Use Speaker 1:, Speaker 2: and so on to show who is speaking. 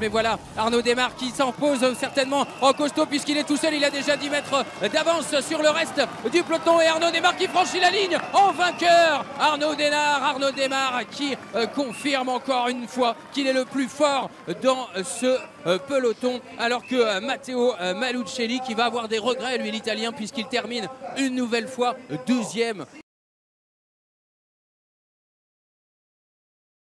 Speaker 1: Mais voilà, Arnaud Démare qui s'impose certainement en costaud puisqu'il est tout seul, il a déjà 10 mètres d'avance sur le reste du peloton et Arnaud Démare qui franchit la ligne en vainqueur. Arnaud Démare qui confirme encore une fois qu'il est le plus fort dans ce peloton alors que Matteo Malucelli qui va avoir des regrets lui l'Italien puisqu'il termine une nouvelle fois deuxième